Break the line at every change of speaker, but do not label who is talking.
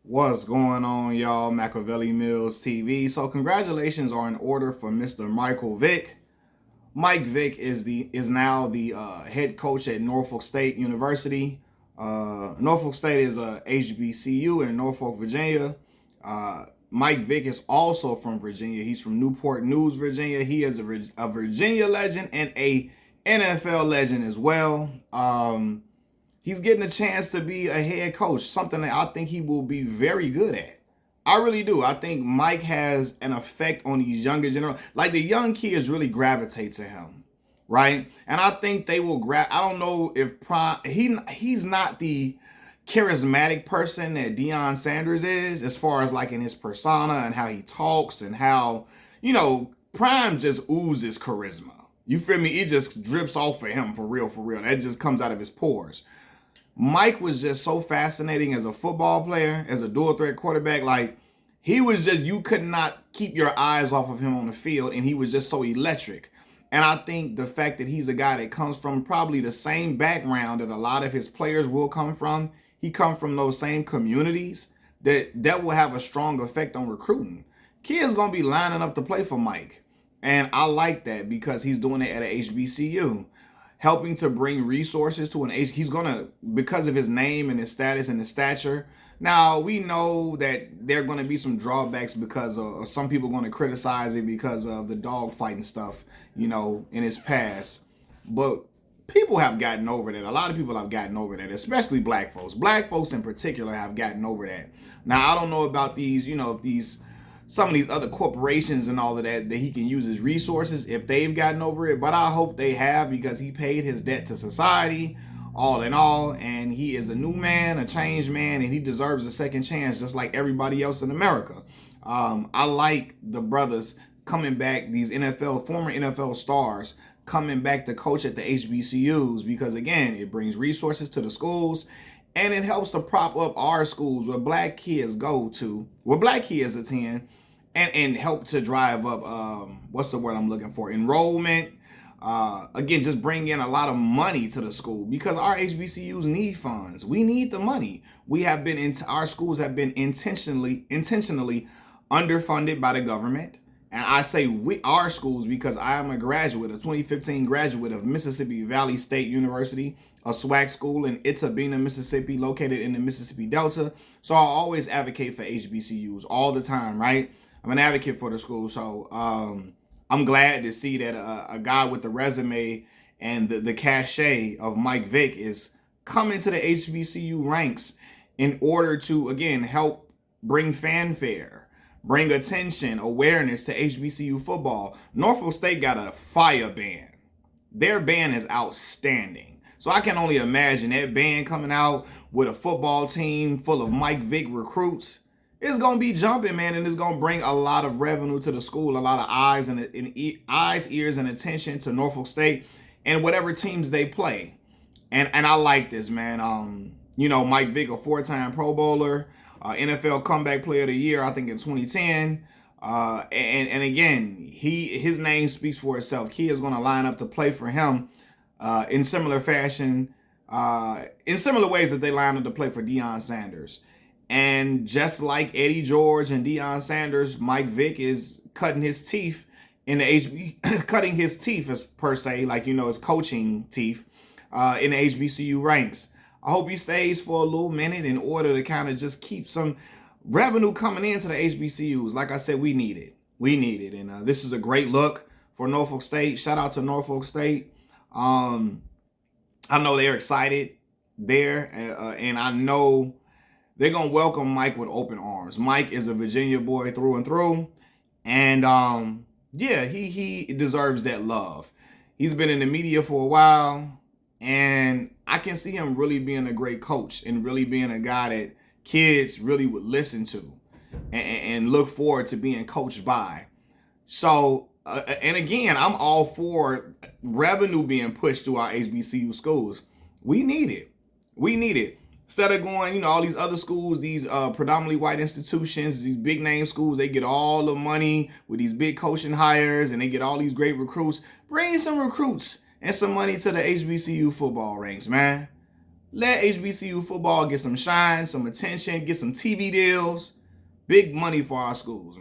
What's going on, y'all? Machiavelli Mills TV. So congratulations are in order for Mr. Michael Vick. Mike Vick is now the head coach at Norfolk State University. Norfolk State is a HBCU in Norfolk, Virginia. Mike Vick is also from Virginia. He's from Newport News, Virginia. He is a Virginia legend and a NFL legend as well. He's getting a chance to be a head coach, something that I think he will be very good at. I really do. I think Mike has an effect on these younger generation. Like the young kids really gravitate to him, right? And I think they will grab. I don't know if he's not the charismatic person that Deion Sanders is, as far as like in his persona and how he talks and how Prime just oozes charisma. You feel me? It just drips off of him for real, for real. That just comes out of his pores. Mike was just so fascinating as a football player, as a dual threat quarterback. Like, he was just, you could not keep your eyes off of him on the field, and he was just so electric. And I think the fact that he's a guy that comes from probably the same background that a lot of his players will come from, he comes from those same communities, that will have a strong effect on recruiting. Kids gonna be lining up to play for Mike. And I like that because he's doing it at a HBCU, helping to bring resources to an age. He's gonna, because of his name and his status and his stature. Now we know that there are gonna be some drawbacks because of some people are gonna criticize it because of the dog fighting stuff, in his past. But people have gotten over that. A lot of people have gotten over that, especially black folks. Black folks in particular have gotten over that. Now I don't know about these, if some of these other corporations and all of that he can use his resources, if they've gotten over it, but I hope they have, because he paid his debt to society all in all, and he is a new man, a changed man, and he deserves a second chance just like everybody else in America. I like the brothers coming back, these former NFL stars coming back to coach at the HBCUs, because again, it brings resources to the schools and it helps to prop up our schools where black kids go to, where black kids attend, and help to drive up, what's the word I'm looking for, enrollment. Again, just bring in a lot of money to the school, because our HBCUs need funds. We need the money. Our schools have been intentionally underfunded by the government. And I say our schools because I am a 2015 graduate of Mississippi Valley State University, a SWAC school in Itta-Bena, Mississippi, located in the Mississippi Delta. So I always advocate for HBCUs all the time, right? I'm an advocate for the school. So I'm glad to see that a guy with the resume and the cachet of Mike Vick is coming to the HBCU ranks in order to, again, help bring fanfare, bring attention, awareness to HBCU football. Norfolk State got a fire band. Their band is outstanding. So I can only imagine that band coming out with a football team full of Mike Vick recruits. It's going to be jumping, man, and it's going to bring a lot of revenue to the school, a lot of eyes, ears, and attention to Norfolk State and whatever teams they play. And I like this, man. Mike Vick, a 4-time Pro Bowler, NFL Comeback Player of the Year, I think in 2010. And again, his name speaks for itself. Kids going to line up to play for him in similar fashion, in similar ways that they line up to play for Deion Sanders. And just like Eddie George and Deion Sanders, Mike Vick is cutting his teeth in the cutting his teeth, as per se, like his coaching teeth in the HBCU ranks. I hope he stays for a little minute in order to kind of just keep some revenue coming into the HBCUs. Like I said, we need it. We need it. And this is a great look for Norfolk State. Shout out to Norfolk State. I know they're excited there, and I know they're going to welcome Mike with open arms. Mike is a Virginia boy through and through. And yeah, he deserves that love. He's been in the media for a while, and I can see him really being a great coach and really being a guy that kids really would listen to and look forward to being coached by. So, and again, I'm all for revenue being pushed to our HBCU schools. We need it. We need it. Instead of going, all these other schools, these predominantly white institutions, these big name schools, they get all the money with these big coaching hires and they get all these great recruits. Bring some recruits and some money to the HBCU football ranks, man. Let HBCU football get some shine, some attention, get some TV deals, big money for our schools, man.